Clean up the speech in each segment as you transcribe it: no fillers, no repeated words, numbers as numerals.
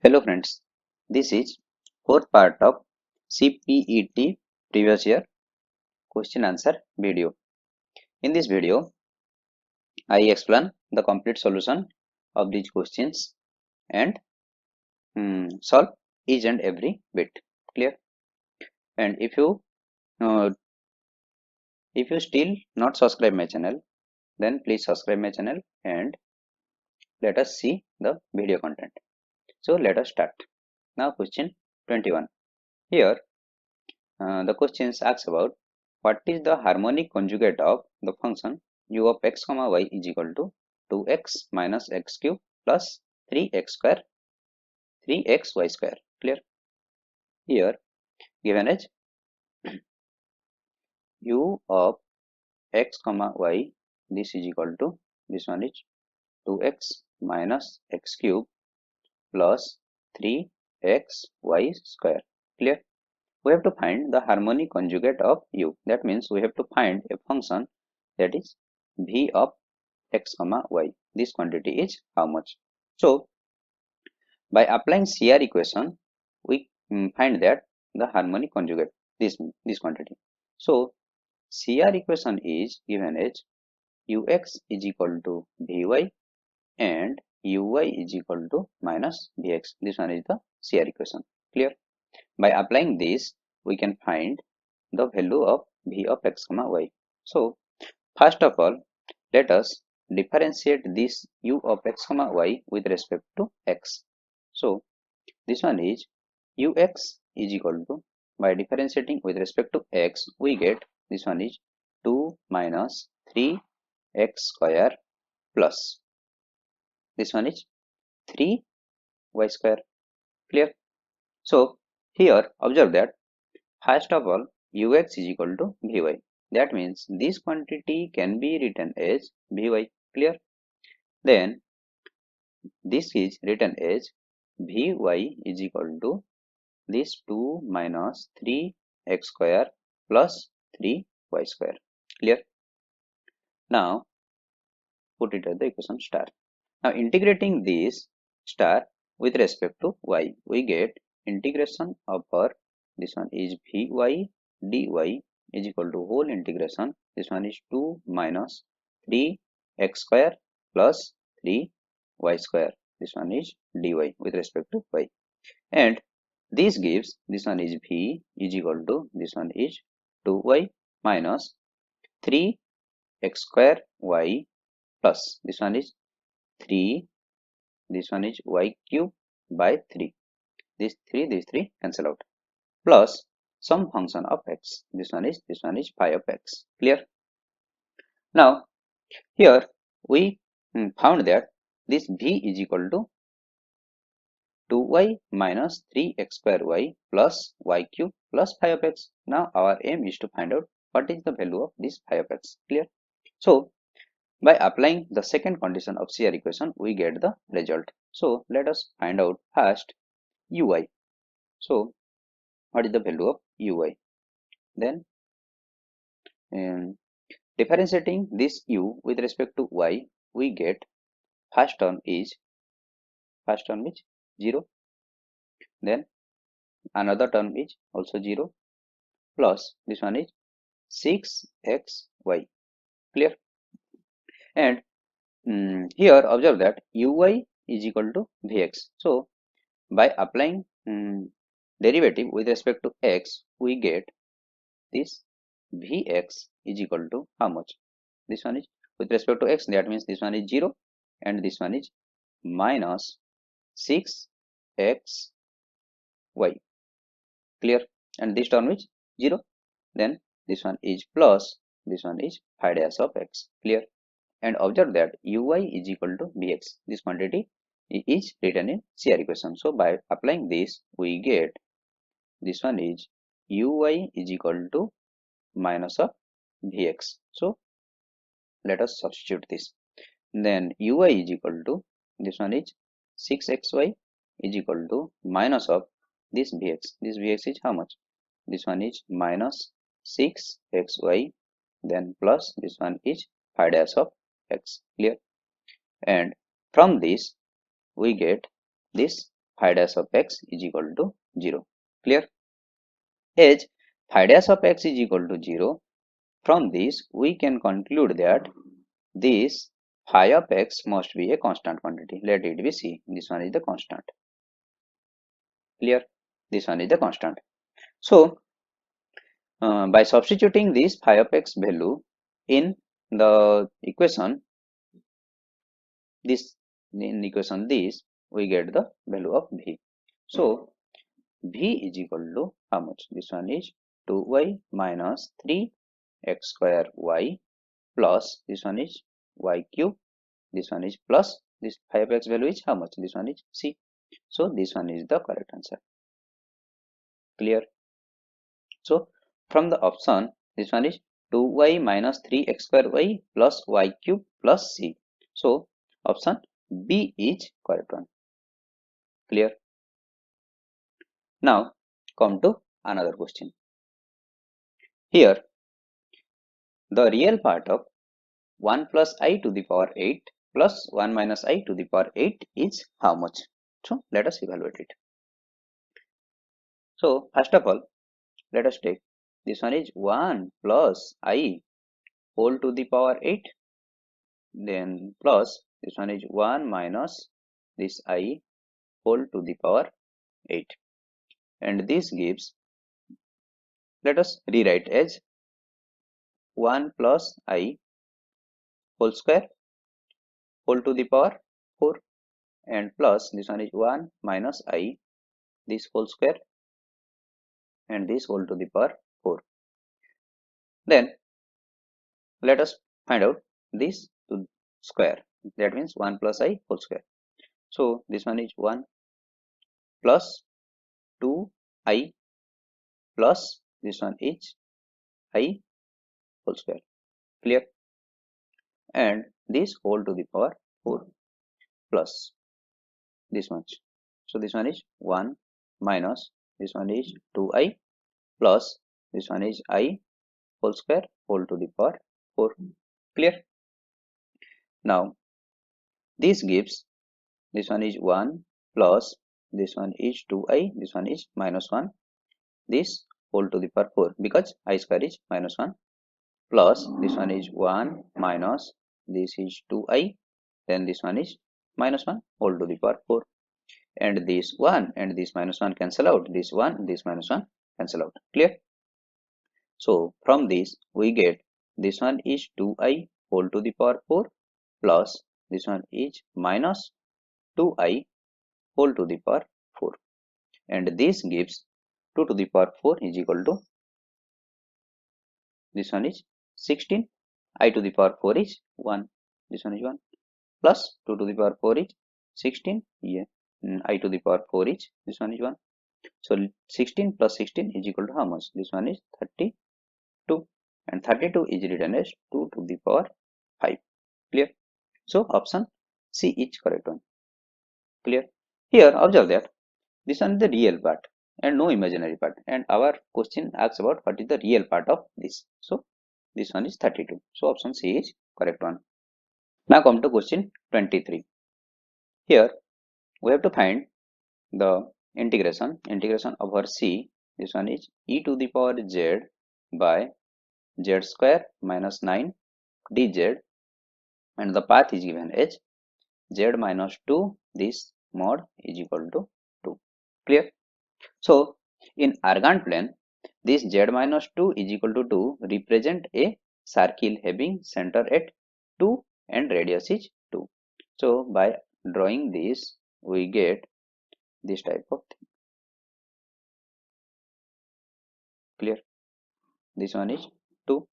Hello friends, this is fourth part of CPET previous year question answer video. In this video, I explain the complete solution of these questions and solve each and every bit. Clear? And uh, if you still not subscribe my channel, then please subscribe my channel and let us see the video content. So let us start. Now question 21. Here the questions asks about what is the harmonic conjugate of the function u of x comma y is equal to 2x minus x cube plus 3x square 3xy square. Clear? Here given as u of x comma y, this is equal to, this one is 2x minus x cube plus 3xy square. Clear? We have to find the harmonic conjugate of u. That means we have to find a function that is v of x comma y. This quantity is how much? So by applying CR equation, we find that the harmonic conjugate, this quantity. So CR equation is given as ux is equal to vy and uy is equal to minus vx. This one is the CR equation. Clear? By applying this, we can find the value of v of x comma y. So first of all, let us differentiate this u of x comma y with respect to x. So this one is ux is equal to, by differentiating with respect to x, we get this one is 2 minus 3x square plus this one is 3y square. Clear? So here observe that first of all ux is equal to vy. That means this quantity can be written as vy. Clear? Then this is written as vy is equal to this 2 minus 3x square plus 3y square. Clear? Now put it at the equation star. Now integrating this star with respect to y, we get integration over this one is vy dy is equal to whole integration. This one is 2 minus 3x square plus 3y square. This one is dy with respect to y. And this gives, this one is v is equal to, this one is 2y minus 3x square y plus this one is 3, this one is y cube by 3. These 3 cancel out, plus some function of x. This one is phi of x. Clear? Now here we found that this v is equal to 2y minus 3x square y plus y cube plus phi of x. Now our aim is to find out what is the value of this phi of x. Clear? So by applying the second condition of CR equation, we get the result. So let us find out first ui. So what is the value of ui? Then differentiating this u with respect to y, we get first term is 0. Then another term is also 0 plus this one is 6xy. Clear? And here observe that uy is equal to vx. So by applying derivative with respect to x, we get this vx is equal to how much? This one is with respect to x, that means this one is 0 and this one is minus 6xy. Clear? And this term is 0. Then this one is plus, this one is phi dash of x. Clear? And observe that uy is equal to vx. This quantity is written in CR equation. So by applying this, we get this one is uy is equal to minus of vx. So let us substitute this. Then uy is equal to, this one is 6xy is equal to minus of this vx. This vx is how much? This one is minus 6xy, then plus this one is phi dash of x. Clear? And from this we get this phi dash of x is equal to 0. Clear? As phi dash of x is equal to 0, from this we can conclude that this phi of x must be a constant quantity. Let it be c. This one is the constant. Clear? This one is the constant. So by substituting this phi of x value in the equation, this we get the value of v. So v is equal to how much? This one is 2y minus 3x square y plus this one is y cube. This one is plus this phi of x value is how much? This one is c. So this one is the correct answer. Clear? So from the option, this one is 2y minus 3x square y plus y cube plus c. So option B is correct one. Clear? Now come to another question. Here the real part of 1 plus I to the power 8 plus 1 minus I to the power 8 is how much? So let us evaluate it. So first of all, let us take this one is 1 plus I whole to the power 8, then plus this one is 1 minus this I whole to the power 8, and this gives, let us rewrite as 1 plus I whole square whole to the power 4, and plus this one is 1 minus I this whole square and this whole to the power 4. Then let us find out this to square, that means 1 plus I whole square. So this one is 1 plus 2I plus this one is I whole square. Clear? And this whole to the power 4 plus this much. So this one is 1 minus this one is 2I plus this one is I whole square whole to the power 4. Clear? Now this gives, this one is 1 plus this one is 2I, this one is minus 1, this whole to the power 4 because I square is minus 1, plus this one is 1 minus this is 2I, then this one is minus 1 whole to the power 4, and this 1 and this minus 1 cancel out, this 1 this minus 1 cancel out. Clear? So from this we get this one is 2I whole to the power 4 plus this one is minus 2I whole to the power 4, and this gives 2 to the power 4 is equal to, this one is 16, I to the power 4 is 1, this one is 1, plus 2 to the power 4 is 16, yeah, I to the power 4 is, this one is 1. So 16 plus 16 is equal to how much? This one is 32, and 32 is written as 2 to the power 5. Clear? So option C is correct one. Clear? Here observe that this one is the real part and no imaginary part, and our question asks about what is the real part of this. So this one is 32. So option C is correct one. Now come to question 23. Here we have to find the integration over C. This one is e to the power z by z square minus 9 dz, and the path is given as z minus 2 this mod is equal to 2. Clear? So in argand plane, this z minus 2 is equal to 2 represent a circle having center at 2 and radius is 2. So by drawing this we get this type of thing. Clear? This one is 2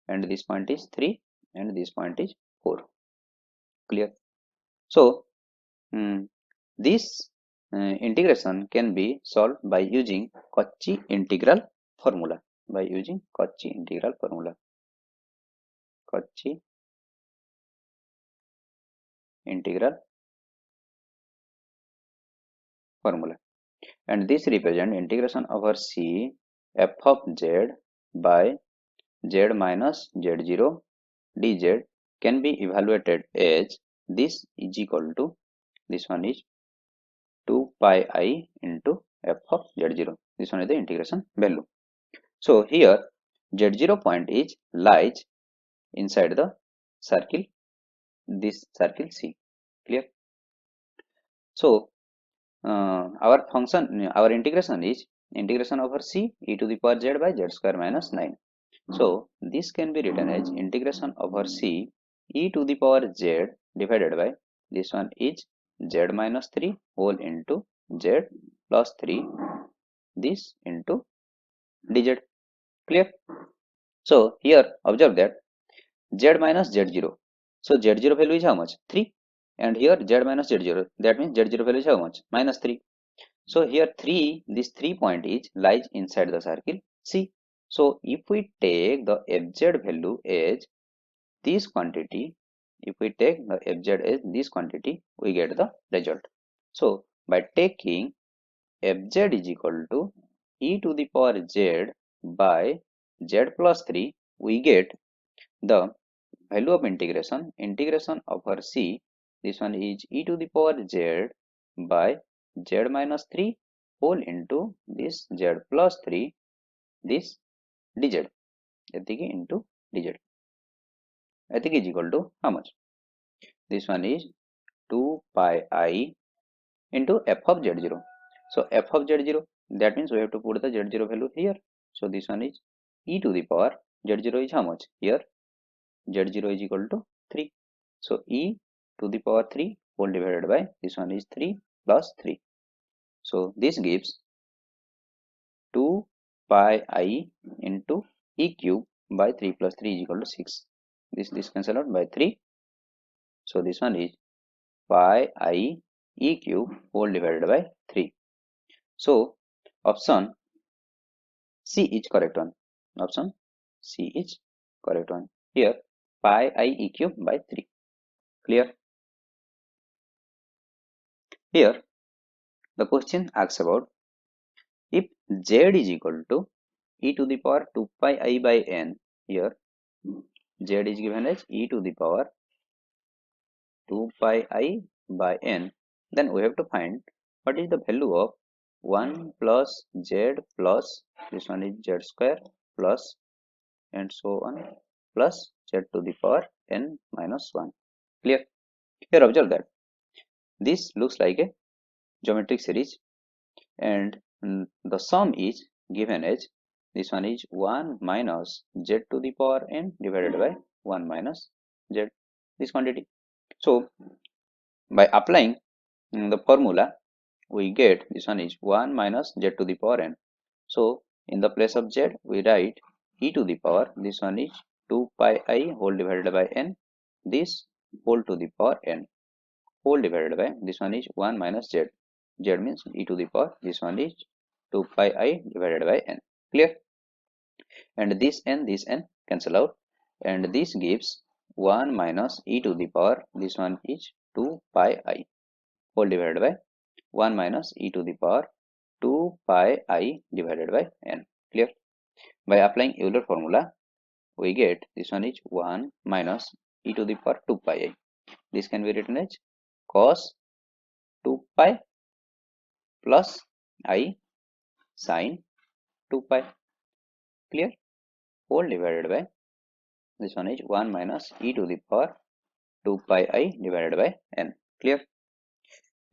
and this point is 3 and this point is 4. Clear? So this integration can be solved by using Kochi integral formula. Kochi integral formula. And this represent integration over C f of z by z minus z0 dz can be evaluated as this is equal to, this one is 2 pi I into f of z0. This one is the integration value. So here z0 point is lies inside the circle, this circle C. Clear? So our function, our integration is integration over C e to the power z by z square minus 9. So this can be written as integration over C e to the power z divided by this one is z minus 3 whole into z plus 3 this into dz. Clear? So here observe that z minus z0. So z0 value is how much? 3. And here z minus z0. That means z0 value is how much? Minus 3. So here 3, this 3 point is lies inside the circle C. So if we take the fz value as this quantity, if we take the fz as this quantity, we get the result. So by taking fz is equal to e to the power z by z plus 3, we get the value of integration over C, this one is e to the power z by z minus 3 whole into this z plus 3 this dz, এদিকে into dz, এদিকে is equal to how much? This one is 2 pi I into f of z0. So f of z0, that means we have to put the z0 value here. So this one is e to the power z0 is how much? Here z0 is equal to 3. So e to the power 3 whole divided by this one is 3 plus 3. So this gives 2 pi I into e cube by 3 plus 3 is equal to 6. This cancel out by 3. So this one is pi I e cube whole divided by 3. So option C is correct one. Option C is correct one. Here pi I e cube by 3. Clear? Here the question asks about if z is equal to e to the power 2 pi I by n. Here z is given as e to the power 2 pi I by n. Then we have to find what is the value of 1 plus z plus this one is z square plus and so on plus z to the power n minus 1. Clear? Here observe that this looks like a geometric series and the sum is given as this one is 1 minus z to the power n divided by 1 minus z, this quantity. So by applying the formula, we get this one is 1 minus z to the power n. So in the place of z, we write e to the power, this one is 2 pi I whole divided by n, this whole to the power n whole divided by this one is 1 minus z. Z means e to the power, this one is 2 pi I divided by n. Clear? And this n cancel out, and this gives 1 minus e to the power, this one is 2 pi I whole divided by 1 minus e to the power 2 pi I divided by n. Clear? By applying Euler formula, we get this one is 1 minus e to the power 2 pi I. This can be written as cos 2 pi plus I sin 2 pi. Clear? Whole divided by this one is 1 minus e to the power 2 pi I divided by n. Clear?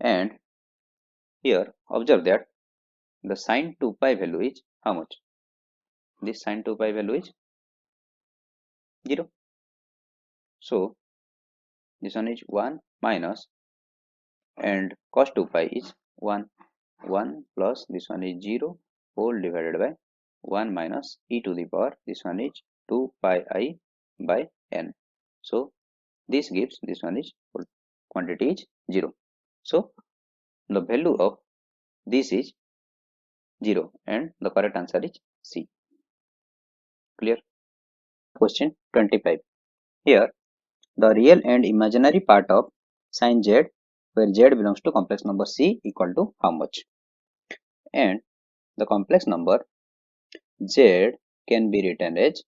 And here observe that the sin 2 pi value is how much? This sin 2 pi value is 0. So this one is 1 minus and cos 2 pi is 1. 1 plus this one is 0 whole divided by 1 minus e to the power, this one is 2 pi I by n. So this gives this one is quantity is 0. So the value of this is 0 and the correct answer is C. Clear? Question 25. Here the real and imaginary part of sin z where z belongs to complex number C equal to how much? And the complex number z can be written as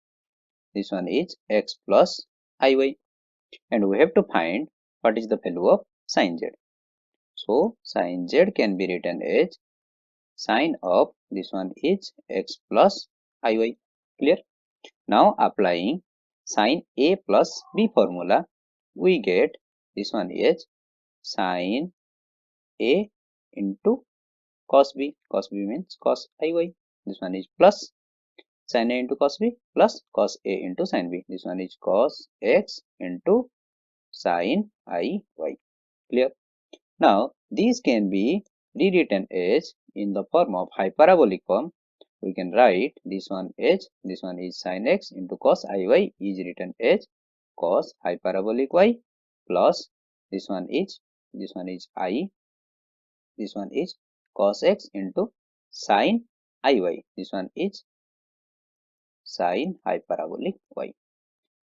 this one is x plus iy, and we have to find what is the value of sin z. So sin z can be written as sine of this one is x plus iy. Clear? Now applying sin a plus b formula, we get this one is sin a into cos b. Cos b means cos iy. This one is plus sin a into cos b plus cos a into sin b. This one is cos x into sin iy. Clear? Now these can be rewritten as in the form of hyperbolic form. We can write this one as sin x into cos iy is written as cos hyperbolic y plus this one is I, this one is cos x into sin iy. This one is sin hyperbolic y,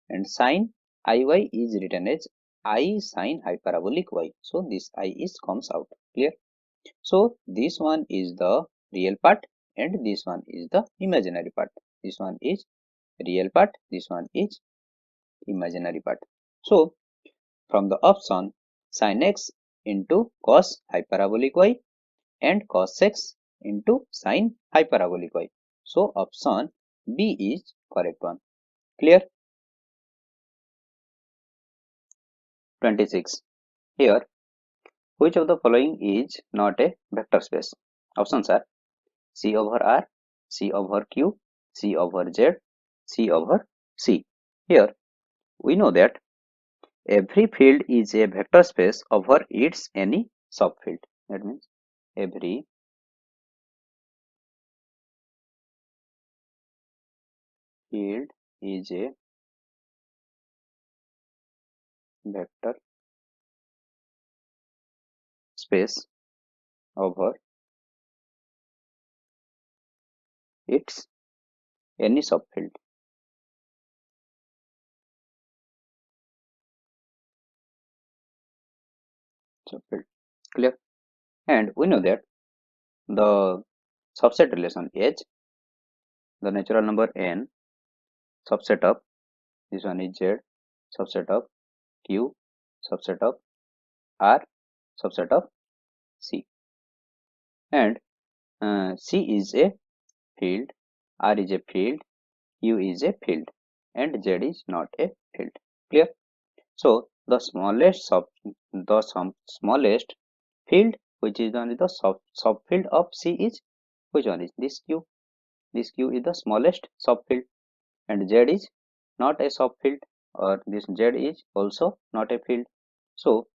and sin iy is written as I sin hyperbolic y. So this I is comes out. Clear? So this one is the real part and this one is the imaginary part. This one is real part, this one is imaginary part. So from the option sin x into cos hyperbolic y and cos x into sin hyperbolic y. So option B is correct one. Clear? 26. Here, which of the following is not a vector space? Options are C over R, C over Q, C over Z, C over C. Here, we know that every field is a vector space over its any subfield. That means every field is a vector space over its any subfield. Clear? And we know that the subset relation H, the natural number n, subset of this one is Z, subset of Q, subset of R, subset of C. And C is a field, R is a field, Q is a field, and Z is not a field. Clear? So the smallest smallest field which is only the subfield of C is which one is this Q. This Q is the smallest subfield, and Z is not a subfield, or this Z is also not a field. So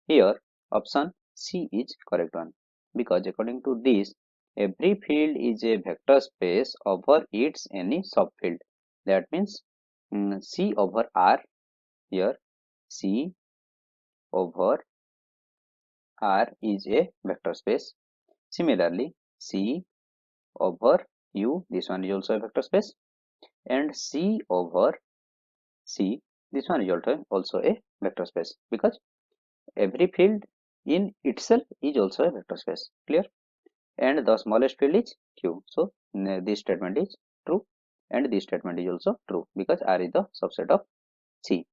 here option C is correct one, because according to this every field is a vector space over its any subfield. That means C over R, here C over R is a vector space. Similarly C over U, this one is also a vector space, and C over C, this one is also a vector space, because every field in itself is also a vector space. Clear? And the smallest field is Q. So this statement is true, and this statement is also true, because R is the subset of C.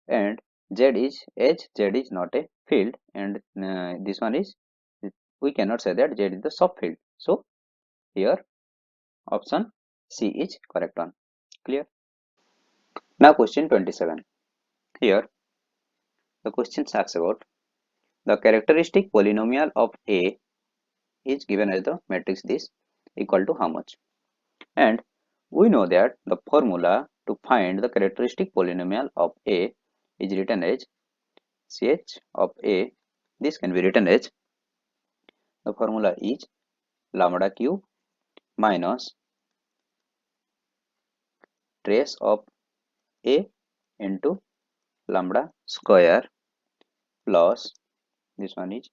And Z is not a field, and this one is, we cannot say that Z is the subfield. So here option C is correct one. Clear? Now question 27. Here the question asks about the characteristic polynomial of A is given as the matrix this equal to how much, and we know that the formula to find the characteristic polynomial of A is written as CH of A. This can be written as, the formula is lambda cube minus trace of A into lambda square plus this one is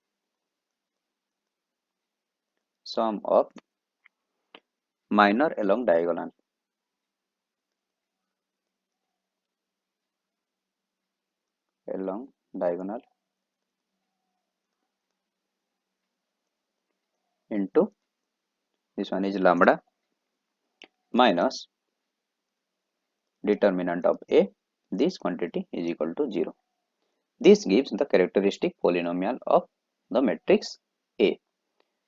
sum of minor along diagonal into this one is lambda minus determinant of A. This quantity is equal to 0. This gives the characteristic polynomial of the matrix A.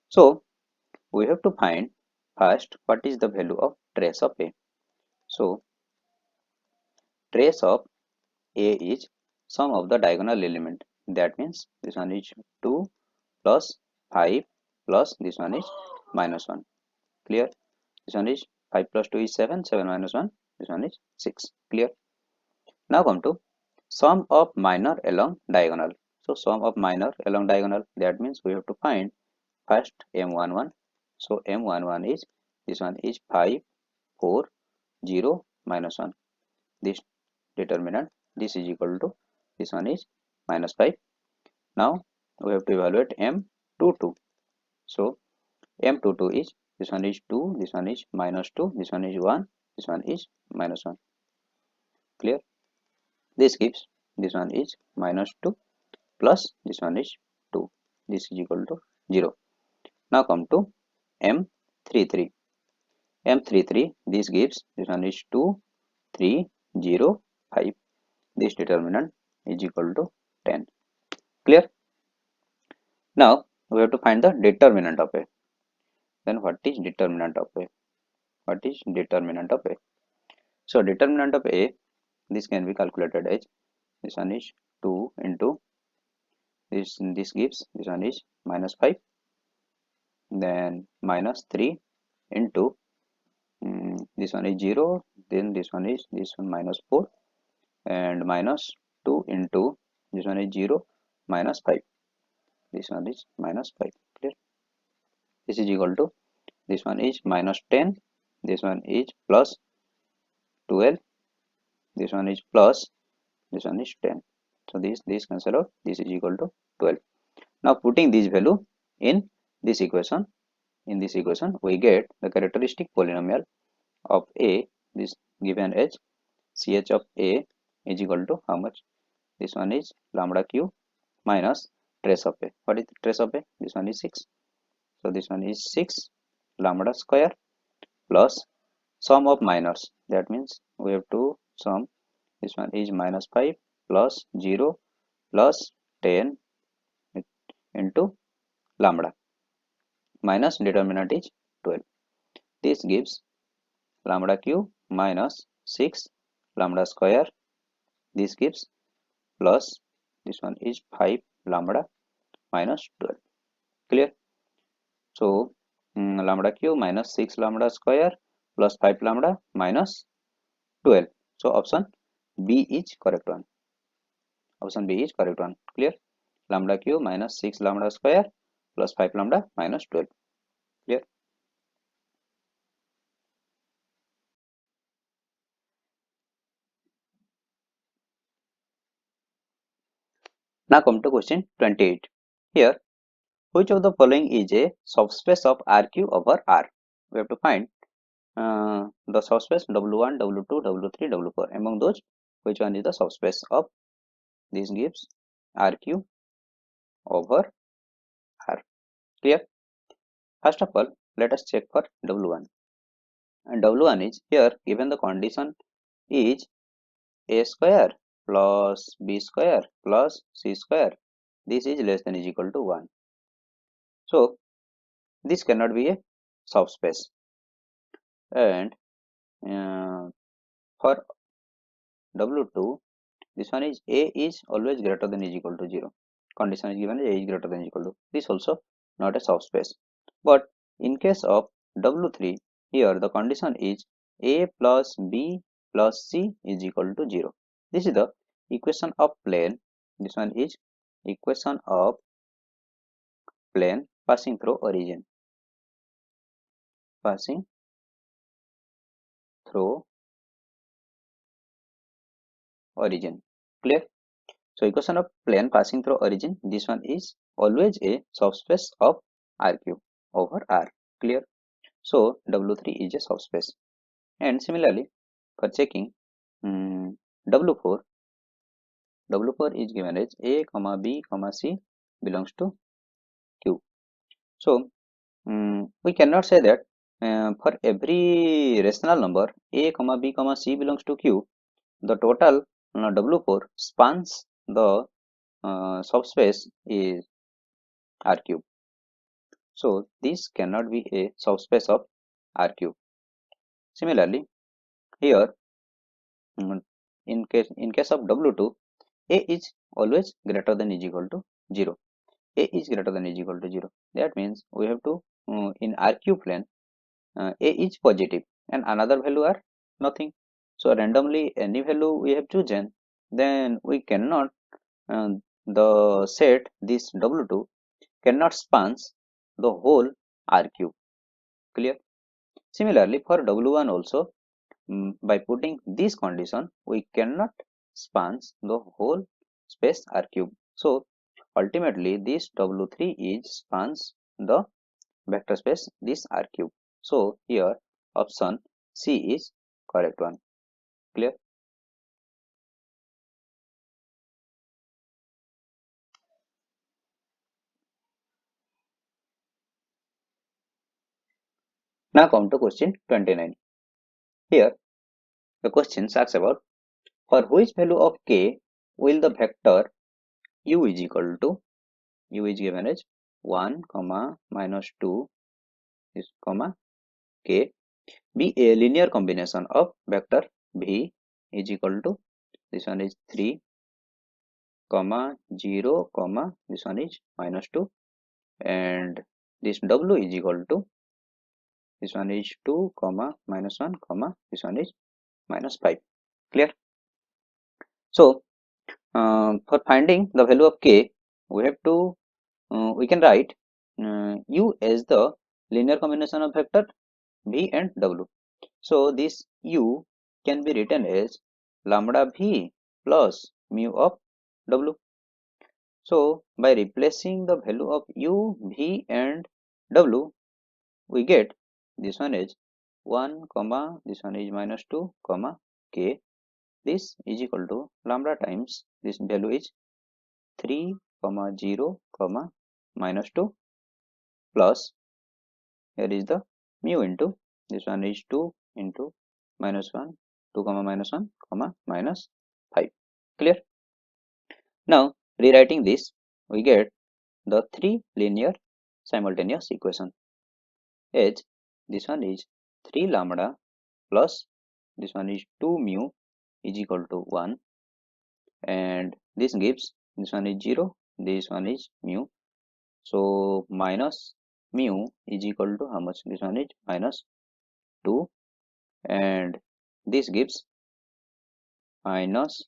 So we have to find first what is the value of trace of A. So trace of A is sum of the diagonal element. That means this one is 2 plus 5 plus this one is minus 1. Clear? This one is 5 plus 2 is 7, 7 minus 1, this one is 6. Clear? Now come to sum of minor along diagonal. So sum of minor along diagonal, that means we have to find first M11. So M11 is, this one is 5, 4, 0, minus 1. This determinant, this is equal to, this one is minus 5. Now we have to evaluate M22. So M22 is, this one is 2, this one is minus 2, this one is 1, this one is minus 1. Clear? This gives, this one is minus 2 plus this one is 2. This is equal to 0. Now come to M33. M33, this gives, this one is 2, 3, 0, 5. This determinant is equal to 10. Clear? Now we have to find the determinant of A. Then what is determinant of A? What is determinant of A? So determinant of A, this can be calculated as, this one is 2 into this gives, this one is minus 5, then minus 3 into this one is 0, then this one is, this one minus 4, and minus 2 into this one is 0, minus 5, this one is minus 5. Clear? This is equal to, this one is minus 10, this one is plus 12, this one is plus, this one is 10. So this cancel out, this is equal to 12. Now putting this value in this equation, we get the characteristic polynomial of A, this given as ch of A is equal to how much? This one is lambda q minus trace of A. What is the trace of A? This one is 6. So this one is 6 lambda square plus sum of minors. That means we have to sum, this one is minus 5 plus 0 plus 10 into lambda minus determinant is 12. This gives lambda q minus 6 lambda square. This gives plus, this one is 5 lambda minus 12. Clear? So lambda q minus 6 lambda square plus 5 lambda minus 12. So option B is correct one. Option B is correct one. Clear? Lambda q minus 6 lambda square plus 5 lambda minus 12. Clear? Now come to question 28. Here, which of the following is a subspace of RQ over R? We have to find the subspace W1, W2, W3, W4. Among those, which one is the subspace of? This gives RQ over R. Clear? First of all, let us check for W1. And W1 is here given the condition is A square plus B square plus C square. This is less than or equal to 1. So this cannot be a subspace. And for W2, this one is A is always greater than or equal to 0. Condition is given as A is greater than or equal to. This also not a subspace. But in case of W3, here the condition is A plus B plus C is equal to 0. This is the equation of plane. This one is equation of plane passing through origin. Passing through origin. Clear? So equation of plane passing through origin, this one is always a subspace of RQ over R. Clear? So W3 is a subspace. And similarly, for checking W4, W4 is given as A, B, C belongs to Q. So we cannot say that for every rational number A, B, C belongs to Q, the total W4 spans the subspace is R cube. So this cannot be a subspace of R cube. Similarly, here mm, in case of W2, A is always greater than is equal to 0. A is greater than is equal to 0. That means we have to in R cube plane A is positive and another value are nothing. So randomly any value we have chosen, then we cannot the set this W2 cannot spans the whole R cube. Clear? Similarly, for W1 also, by putting this condition, we cannot spans the whole space R cube. So ultimately, this W3 is spans the vector space this R cube. So here option C is correct one. Clear? Now come to question 29. Here the question asks about for which value of k will the vector u is equal to u is given as 1 comma minus 2 is comma k be a linear combination of vector v is equal to this one is 3 comma 0 comma this one is minus 2 and this w is equal to this one is 2 comma minus 1 comma this one is minus 5. Clear? So for finding the value of k, we have to we can write u as the linear combination of vector v and w. So this u can be written as lambda v plus mu of w. So by replacing the value of u, v and w, we get this one is 1 comma this one is minus 2 comma k. This is equal to lambda times this value is 3 comma 0 comma minus 2 plus here is the mu into this one is 2 into minus 1 2 comma minus 1 comma minus 5. Clear? Now rewriting this, we get the three linear simultaneous equation as this one is 3 lambda plus this one is 2 mu is equal to 1 and this gives this one is 0 this one is mu. So minus mu is equal to how much? This one is minus 2 and this gives minus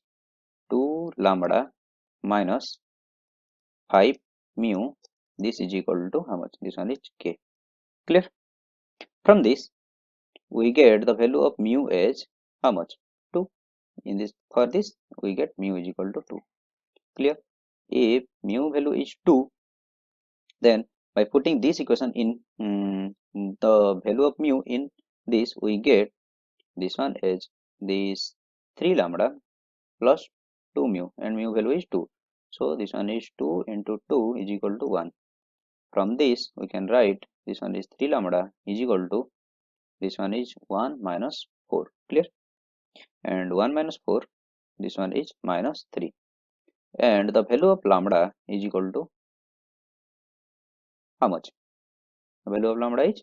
2 lambda minus 5 mu. This is equal to how much? This one is k. Clear? From this we get the value of mu as how much? 2. In this for this we get mu is equal to 2. Clear? If mu value is 2, then by putting this equation in the value of mu in this, we get this one as this 3 lambda plus 2 mu and mu value is 2. So this one is 2 into 2 is equal to 1. From this we can write this one is 3 lambda is equal to this one is 1 minus 4. Clear? And 1 minus 4, this one is minus 3 and the value of lambda is equal to how much? The value of lambda is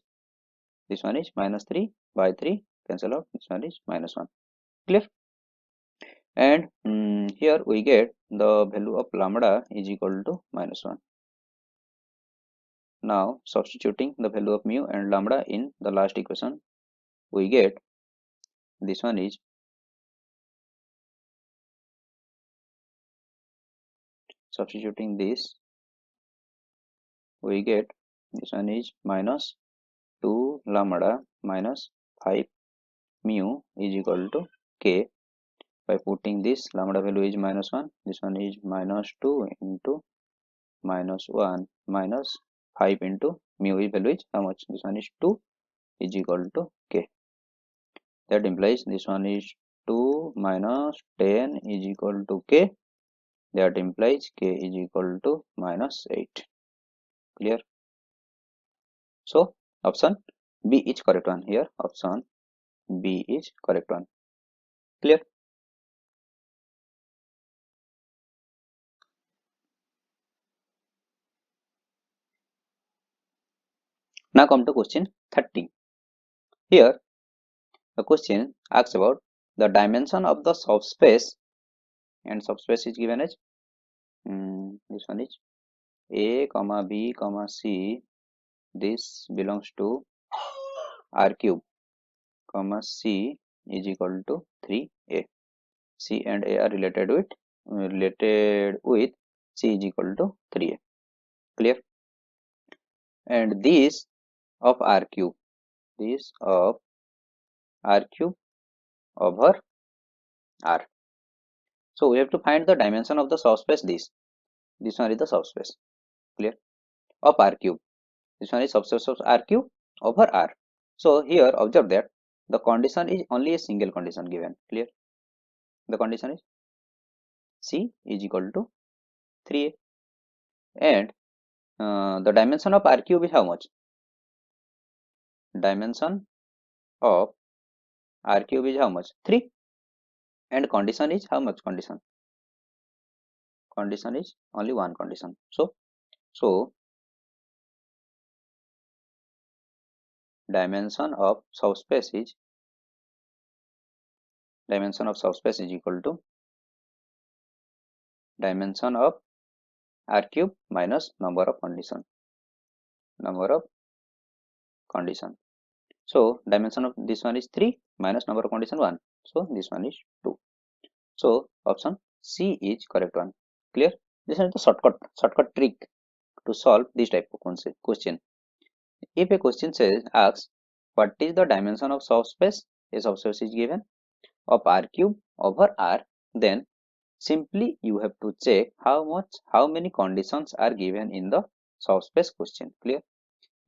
this one is minus 3 by 3 cancel out, this one is minus 1. Clear? And here we get the value of lambda is equal to minus 1. Now substituting the value of mu and lambda in the last equation, we get this one is substituting this, we get this one is minus 2 lambda minus 5 mu is equal to k. By putting this lambda value is minus 1, this one is minus 2 into minus 1 minus 5 into mu value is how much? This one is 2 is equal to k. That implies this one is 2 minus 10 is equal to k. That implies k is equal to minus 8. Clear? So option B is correct one here. Option B is correct one. Clear? Now come to question 30. Here the question asks about the dimension of the subspace, and subspace is given as this one is A comma B comma C. This belongs to R cube comma C is equal to 3A. C and A are related with C is equal to 3A. Clear? And this of R cube, this of R cube over R. So we have to find the dimension of the subspace. This one is the subspace. Clear? Of R cube. This one is subspace of R cube over R. So here observe that the condition is only a single condition given. Clear? The condition is C is equal to 3A, and the dimension of R cube is how much? Dimension of R cube is how much? 3. And condition is how much? Condition is only one condition. So dimension of subspace is equal to dimension of R cube minus number of condition. So dimension of this one is 3 minus number of condition 1. So this one is 2. So option C is correct one. Clear? This is the shortcut trick to solve this type of question. If a question asks what is the dimension of subspace, a subspace is given of R cube over R, then simply you have to check how many conditions are given in the subspace question. Clear?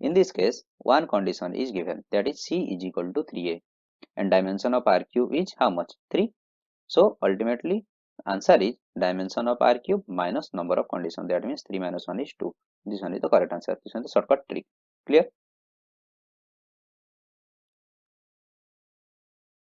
In this case, one condition is given, that is C is equal to 3A, and dimension of R cube is how much? 3. So ultimately answer is dimension of R cube minus number of conditions, that means 3 minus 1 is 2. This one is the correct answer. This one is the shortcut trick. Clear?